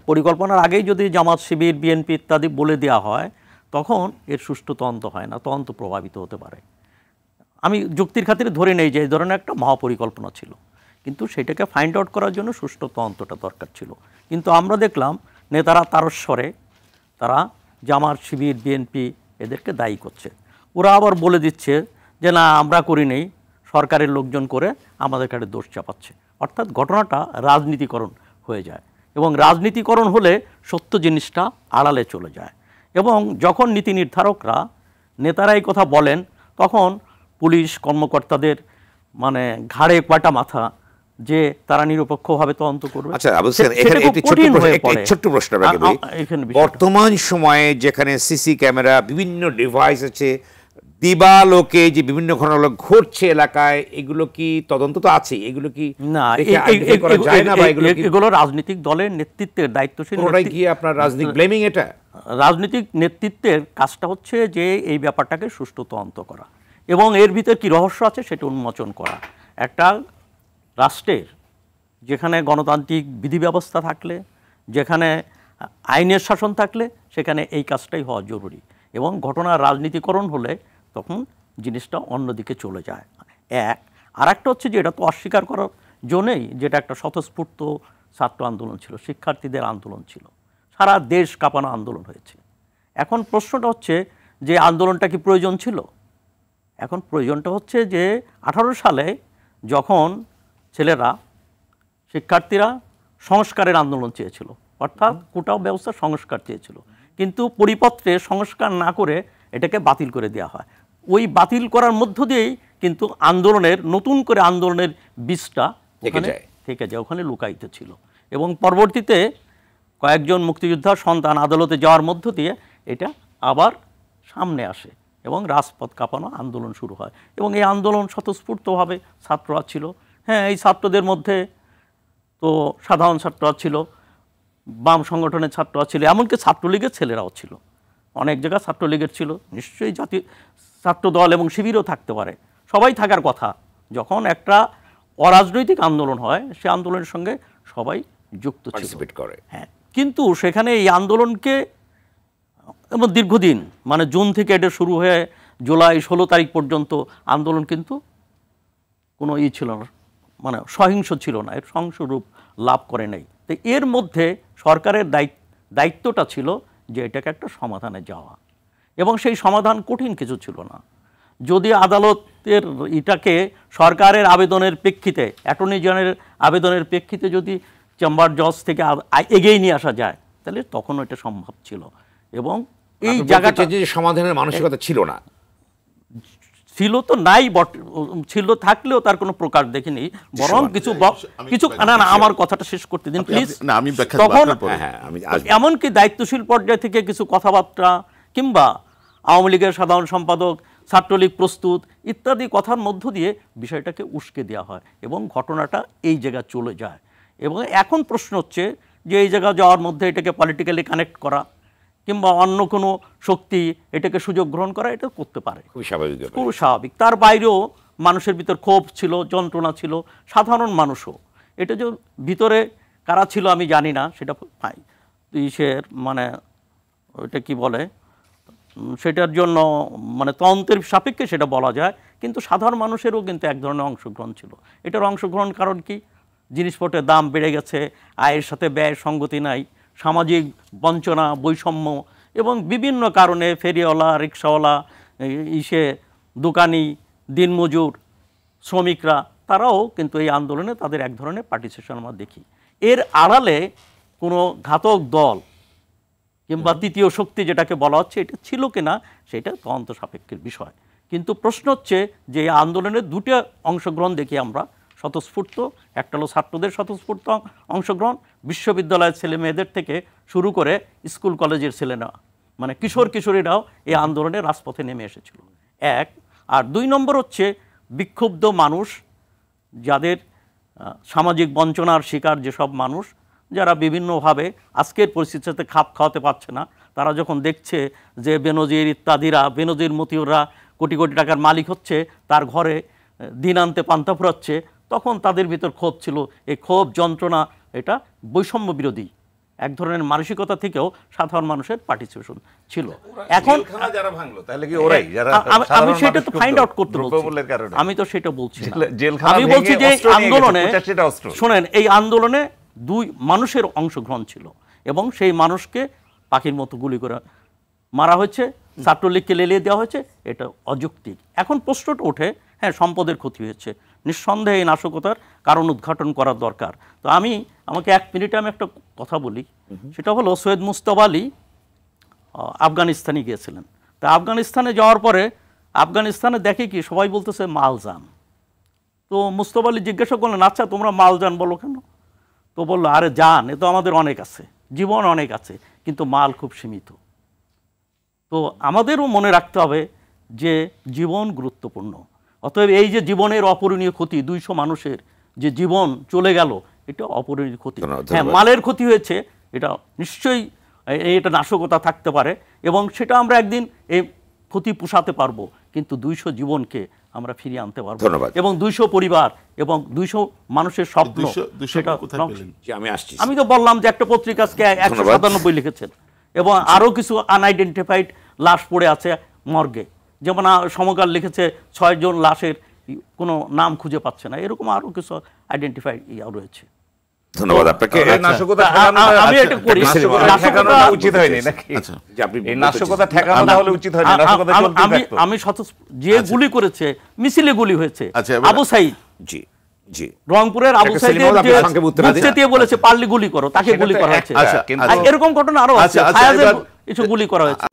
পরিকল্পনার আগেই যদি জামাত শিবির বিএনপি ইত্যাদি বলে দেওয়া হয় তখন এর সুষ্ঠু তদন্ত হয় না, তদন্ত প্রভাবিত হতে পারে। আমি যুক্তির খাতিরে ধরে নেই যে এই ধরনের একটা মহাপরিকল্পনা ছিল, কিন্তু সেটাকে ফাইন্ড আউট করার জন্য সুষ্ঠু তদন্তটা দরকার ছিল। কিন্তু আমরা দেখলাম নেতারা তারস্বরে তারা জামাত শিবির বিএনপি এদেরকে দায়ী করছে। ওরা আবার বলে দিচ্ছে যে না আমরা করি নেই, সরকারের লোকজন করে আমাদের কাছে দোষ চাপাচ্ছে। অর্থাৎ ঘটনাটা রাজনীতিকরণ হয়ে যায়, এবং রাজনীতিকরণ হলে সত্য জিনিসটা আড়ালে চলে যায়। এবং যখন নীতি নির্ধারকরা নেতারা এই কথা বলেন তখন পুলিশ কর্মকর্তাদের মানে ঘাড়ে কয়টা মাথা যে তারা নিরপেক্ষভাবে তদন্ত করবে। আচ্ছা ছোট্ট প্রশ্ন, বর্তমান সময়ে যেখানে সিসি ক্যামেরা বিভিন্ন ডিভাইস আছে, দিবালোকে যে বিভিন্ন ঘটনা ঘটছে এলাকায়, এগুলো কি তদন্ত তো আছে, এগুলো কি না এগুলো রাজনৈতিক দলের নেতৃত্বের দায়িত্বশীল গিয়ে আপনার রাজনৈতিক ব্লেমিং? এটা রাজনৈতিক নেতৃত্বের কাজটা হচ্ছে যে এই ব্যাপারটাকে সুষ্ঠু তদন্ত করা এবং এর ভিতর কি রহস্য আছে সেটা উন্মোচন করা। একটা রাষ্ট্রের যেখানে গণতান্ত্রিক বিধি ব্যবস্থা থাকলে, যেখানে আইনের শাসন থাকলে সেখানে এই কাজটাই হওয়া জরুরি। এবং ঘটনার রাজনীতিকরণ হলে তখন জিনিসটা অন্যদিকে চলে যায়। আর একটা হচ্ছে যে এটা তো অস্বীকার করার জন্যই যেটা একটা স্বতঃস্ফূর্ত ছাত্র আন্দোলন ছিল, শিক্ষার্থীদের আন্দোলন ছিল, সারা দেশ কাঁপানো আন্দোলন হয়েছে। এখন প্রশ্নটা হচ্ছে যে আন্দোলনটা কি প্রয়োজন ছিল? এখন প্রয়োজনটা হচ্ছে যে 18 সালে যখন ছেলেরা শিক্ষার্থীরা সংস্কারের আন্দোলন চেয়েছিল, অর্থাৎ কোটা ব্যবস্থা সংস্কার চেয়েছিল, কিন্তু পরিপত্রে সংস্কার না করে এটাকে বাতিল করে দেওয়া হয়। ওই বাতিল করার মধ্য দিয়েই কিন্তু আন্দোলনের নতুন করে আন্দোলনের বীজটা থেকে যায়, ওখানে লুকায়িত ছিল। এবং পরবর্তীতে কয়েকজন মুক্তিযোদ্ধার সন্তান আদালতে যাওয়ার মধ্য দিয়ে এটা আবার সামনে আসে এবং রাজপথ কাঁপানো আন্দোলন শুরু হয়। এবং এই আন্দোলন স্বতঃস্ফূর্তভাবে ছাত্ররা ছিল। হ্যাঁ, এই ছাত্রদের মধ্যে তো সাধারণ ছাত্ররা ছিল, বাম সংগঠনের ছাত্ররা ছিল, এমনকি ছাত্রলীগের ছেলেরাও ছিল, অনেক জায়গায় ছাত্রলীগের ছিল, নিশ্চয়ই জাতীয় ছাত্র দল এবং শিবিরও থাকতে পারে, সবাই থাকার কথা। যখন একটা অরাজনৈতিক আন্দোলন হয় সে আন্দোলনের সঙ্গে সবাই যুক্ত ছিল। হ্যাঁ, কিন্তু সেখানে এই আন্দোলনকে এবং দীর্ঘদিন মানে জুন থেকে এটা শুরু হয়ে জুলাই 16 তারিখ পর্যন্ত আন্দোলন কিন্তু কোনো ছিল না, মানে সহিংস ছিল না, এর সহিংস রূপ লাভ করে নাই। তো এর মধ্যে সরকারের দায়িত্বটা ছিল যে এটাকে একটা সমাধানে যাওয়া, এবং সেই সমাধান কঠিন কিছু ছিল না। যদি আদালতের এটাকে সরকারের আবেদনের প্রেক্ষিতে, অ্যাটর্নি জেনারেলের আবেদনের প্রেক্ষিতে যদি চেম্বার জজ থেকে এগিয়ে নিয়ে আসা যায় তাহলে তখন এটা সম্ভব ছিল। এবং এই জায়গাটা যে সমাধানের মানসিকতা ছিল না, ছিল তো নাই, ছিল থাকলেও তার কোনো প্রকার দেখিনি, বরং কিছু না আমার কথাটা শেষ করতে দিন প্লিজ। তখন এমনকি দায়িত্বশীল পর্যায় থেকে কিছু কথাবার্তা কিংবা আওয়ামী লীগের সাধারণ সম্পাদক, ছাত্রলীগ প্রস্তুত ইত্যাদি কথার মধ্য দিয়ে বিষয়টাকে উস্কে দেওয়া হয় এবং ঘটনাটা এই জায়গায় চলে যায়। এবং এখন প্রশ্ন হচ্ছে যে এই জায়গা যাওয়ার মধ্যে এটাকে পলিটিক্যালি কানেক্ট করা কিংবা অন্য কোনো শক্তি এটাকে সুযোগ গ্রহণ করা, এটা করতে পারে, খুব স্বাভাবিক। তার বাইরেও মানুষের ভিতর ক্ষোভ ছিল, যন্ত্রণা ছিল, সাধারণ মানুষও। এটা যে ভিতরে কারা ছিল আমি জানি না, সেটা মানে ওইটা কি বলে সেটার জন্য মানে তন্ত্রের সাপেক্ষে সেটা বলা যায়, কিন্তু সাধারণ মানুষেরও কিন্তু এক ধরনের অংশগ্রহণ ছিল। এটার অংশগ্রহণ কারণ কি? জিনিসপত্রের দাম বেড়ে গেছে, আয়ের সাথে ব্যয়ের সঙ্গতি নাই, সামাজিক বঞ্চনা, বৈষম্য এবং বিভিন্ন কারণে ফেরিওয়ালা, রিক্সাওয়ালা, দোকানি, দিনমজুর, শ্রমিকরা তারাও কিন্তু এই আন্দোলনে তাদের এক ধরনের পার্টিসিপেশন আমরা দেখি। এর আড়ালে কোনো ঘাতক দল কিংবা তৃতীয় শক্তি যেটাকে বলা হচ্ছে এটা ছিল কিনা সেটা তদন্ত সাপেক্ষের বিষয়। কিন্তু প্রশ্ন হচ্ছে যে এই আন্দোলনের দুটো অংশগ্রহণ দেখি আমরা স্বতঃস্ফূর্ত, একটা হলো ছাত্রদের স্বতঃস্ফূর্ত অংশগ্রহণ, বিশ্ববিদ্যালয়ের ছেলে মেয়েদের থেকে শুরু করে স্কুল কলেজের ছেলেরা মানে কিশোর কিশোরীরাও এই আন্দোলনে রাজপথে নেমে এসেছিল, এক। আর দুই নম্বর হচ্ছে বিক্ষুব্ধ মানুষ, যাদের সামাজিক বঞ্চনার শিকার যেসব মানুষ, যারা বিভিন্নভাবে আজকের পরিস্থিতিতে খাপ খাওয়াতে পারছে না, তারা যখন দেখছে যে বেনজির ইত্যাদিরা, বেনজির মতিউররা কোটি কোটি টাকার মালিক হচ্ছে, তার ঘরে দিন আনতে পান্তা ফুরাচ্ছে, তখন তাদের ভিতর ক্ষোভ ছিল। এই ক্ষোভ, যন্ত্রণা, এটা বৈষম্য বিরোধী এক ধরনের মানসিকতা থেকেও সাধারণ মানুষের পার্টিসিপেশন ছিল। এখন যারা ভাঙলো তাহলে কি ওরাই যারা আমি সেটা তো ফাইন্ড আউট করতে বলছি, আমি তো সেটা বলছি না। আমি বলছি যে আন্দোলনে শোনেন, এই আন্দোলনে দুই মানুষের অংশগ্রহণ ছিল এবং সেই মানুষকে পাখির মতো গুলি করে মারা হয়েছে, ছাত্রলীগকে লেলিয়ে দেওয়া হয়েছে, এটা অযৌক্তিক। এখন প্রশ্নটা ওঠে, হ্যাঁ সম্পদের ক্ষতি হয়েছে, নিঃসন্দেহে এই নাশকতার কারণ উদ্ঘাটন করার দরকার। তো আমাকে 1 মিনিটে আমি একটা কথা বলি, সেটা হলো সৈয়দ মুজতবা আলী আফগানিস্তানে গিয়েছিলেন। তা আফগানিস্তানে যাওয়ার পরে আফগানিস্তানে দেখে কি সবাই বলতেছে মালজান। তো মুজতবা আলী জিজ্ঞাসা করলেন, আচ্ছা তোমরা মালজান বলো কেন? তো বললো, আরে জান এ তো আমাদের অনেক আছে, জীবন অনেক আছে, কিন্তু মাল খুব সীমিত। তো আমাদেরও মনে রাখতে হবে যে জীবন গুরুত্বপূর্ণ। অতএব এই যে জীবনের অপূরণীয় ক্ষতি, 200 মানুষের যে জীবন চলে গেল, এটা অপূরণীয় ক্ষতি। হ্যাঁ মালের ক্ষতি হয়েছে, এটা নিশ্চয়ই এটা নাশকতা থাকতে পারে এবং সেটা আমরা একদিন এই ক্ষতি পোষাতে পারবো, কিন্তু 200 জীবনকে আমরা ফিরিয়ে আনতে পারবো এবং 200 পরিবার এবং 200 মানুষের স্বপ্ন সেটা। আমি তো বললাম যে একটা পত্রিকাকে 197 লিখেছেন এবং আরও কিছু আনআইডেন্টিফাইড লাশ পড়ে আছে মর্গে, যেমন সমকাল লিখেছে 6 জন লাশের কোনো নাম খুঁজে পাচ্ছে না, এরকম আরও কিছু আইডেন্টিফাইড রয়েছে। ধন্যবাদ আপনাকে। আমি এটা করি, উচিত হয়নি নাকি? এই নাশকতা ঠেকানো তাহলে উচিত হয়নি, নাশকতা চলতে থাকতো। আমি যে গুলি করেছে, মিছিলে গুলি হয়েছে, আবু সাইদ, জি জি, রংপুরের আবু সাইদ দিয়ে বলেছে পারলে গুলি করো, তাকে গুলি করা হয়েছে। এরকম ঘটনা আরো আছে, কিছু গুলি করা হয়েছে।